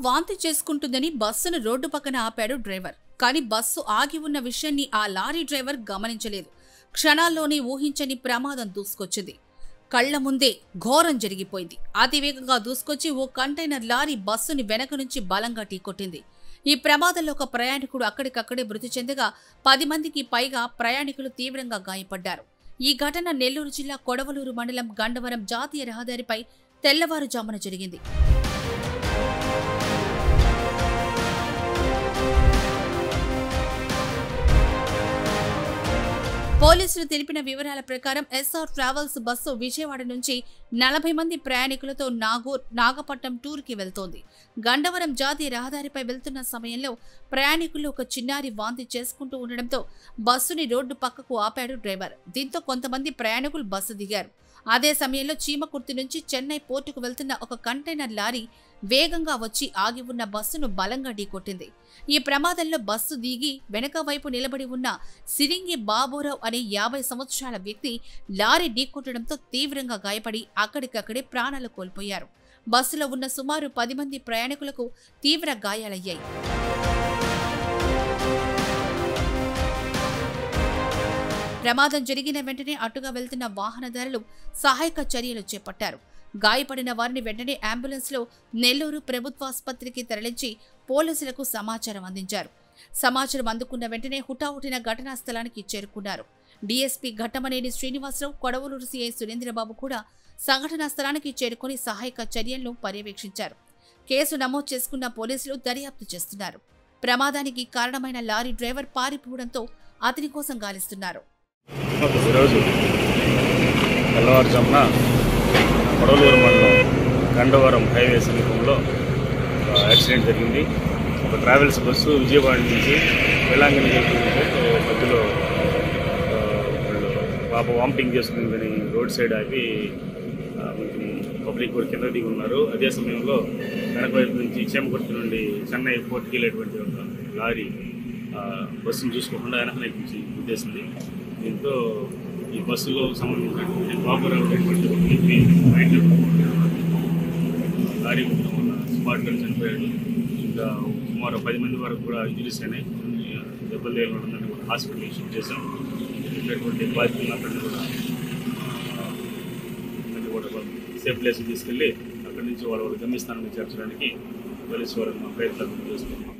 వాంతి చేసుకుంటుందని బస్సును రోడ్డు పక్కన ఆపాడు డ్రైవర్. కానీ బస్సు ఆగి ఉన్న విషయాన్ని ఆ లారీ డ్రైవర్ గమనించలేదు. క్షణాల్లోనే ఊహించని ప్రమాదం దూసుకొచ్చింది. కళ్ల ముందే ఘోరం జరిగిపోయింది. అతివేగంగా దూసుకొచ్చి ఓ కంటైనర్ లారీ బస్సుని వెనక నుంచి బలంగా ఢీకొట్టింది. ఈ ప్రమాదంలో ఒక ప్రయాణికుడు అక్కడికక్కడే మృతి చెందగా 10 మందికి పైగా ప్రయాణికులు తీవ్రంగా గాయపడ్డారు. ఈ ఘటన నెల్లూరు జిల్లా కొడవలూరు మండలం గండవరం జాతీయ రహదారిపై తెల్లవారుజామున జరిగింది. పోలీసులు తెలిపిన వివరాల ప్రకారం ఎస్ఆర్ ట్రావెల్స్ బస్సు విజయవాడ నుంచి 40 మంది ప్రయాణికులతో నాగపట్నం టూర్కి వెళ్తోంది. గండవరం జాతీయ రహదారిపై వెళ్తున్న సమయంలో ప్రయాణికులు ఒక చిన్నారి వాంతి చేసుకుంటూ ఉండడంతో బస్సుని రోడ్డు పక్కకు ఆపాడు డ్రైవర్. దీంతో కొంతమంది ప్రయాణికులు బస్సు దిగారు. అదే సమయంలో చీమకుర్తి నుంచి చెన్నై పోర్టుకు వెళ్తున్న ఒక కంటైనర్ లారీ వేగంగా వచ్చి ఆగి ఉన్న బస్సును బలంగా ఢీకొట్టింది. ఈ ప్రమాదంలో బస్సు దిగి వెనక వైపు నిలబడి ఉన్న సిరింగి బాబురావు అనే 50 సంవత్సరాల వ్యక్తి లారీ ఢీకొట్టడంతో తీవ్రంగా గాయపడి అక్కడికక్కడే ప్రాణాలు కోల్పోయారు. బస్సులో ఉన్న సుమారు 10 మంది ప్రయాణికులకు తీవ్ర గాయాలయ్యాయి. ప్రమాదం జరిగిన వెంటనే అటుగా వెళ్తున్న వాహనదారులు సహాయక చర్యలు చేపట్టారు. గాయపడిన వారిని వెంటనే అంబులెన్స్లో నెల్లూరు ప్రభుత్వాసుపత్రికి తరలించి పోలీసులకు సమాచారం అందించారు. సమాచారం అందుకున్న వెంటనే హుటాహుటిన ఘటనా స్థలానికి చేరుకున్నారు. డీఎస్పీ ఘట్టమనేని శ్రీనివాసరావు, కొడవలూరు సీఐ సురేంద్రబాబు కూడా సంఘటనా స్థలానికి చేరుకుని సహాయక చర్యలను పర్యవేక్షించారు. కేసు నమోదు చేసుకున్న పోలీసులు దర్యాప్తు చేస్తున్నారు. ప్రమాదానికి కారణమైన లారీ డ్రైవర్ పారిపోవడంతో అతని కోసం గాలిస్తున్నారు. ఈరోజు తెల్లవారుజామున కొడవలూరు మండలం గండవరం హైవే సమీపంలో యాక్సిడెంట్ జరిగింది. ఒక ట్రావెల్స్ బస్సు విజయవాడ నుంచి వేలాంగణి మధ్యలో పాప వామిటింగ్ చేసుకుందని రోడ్ సైడ్ ఆపి పబ్లిక్ కూడా కింద దిగి ఉన్నారు. అదే సమయంలో వెనక వైపు నుంచి చీమకుర్తి నుండి చెన్నై పోర్టుకి వెళ్ళేటువంటి ఒక లారీ బస్సును చూసుకోకుండా వెనక నుంచి గుద్దేసింది. దీంతో ఈ బస్సులో సంబంధించినటువంటి బాబురావు అనేటువంటి రైట్ లారీ ఉండడం వల్ల స్పాట్గా చనిపోయాడు. ఇంకా సుమారు 10 మంది వరకు కూడా ఇంజరీస్ అయినాయి. దెబ్బలు తేలడంతో కూడా హాస్పిటల్కి షిఫ్ట్ చేశాం. ఉన్నటువంటి బాధితులందరినీ కూడా సేఫ్ ప్లేస్కి తీసుకెళ్ళి అక్కడి నుంచి వాళ్ళ గమ్యస్థానానికి చేర్చడానికి పోలీసు వారు ప్రయత్నాలు చేస్తున్నాం.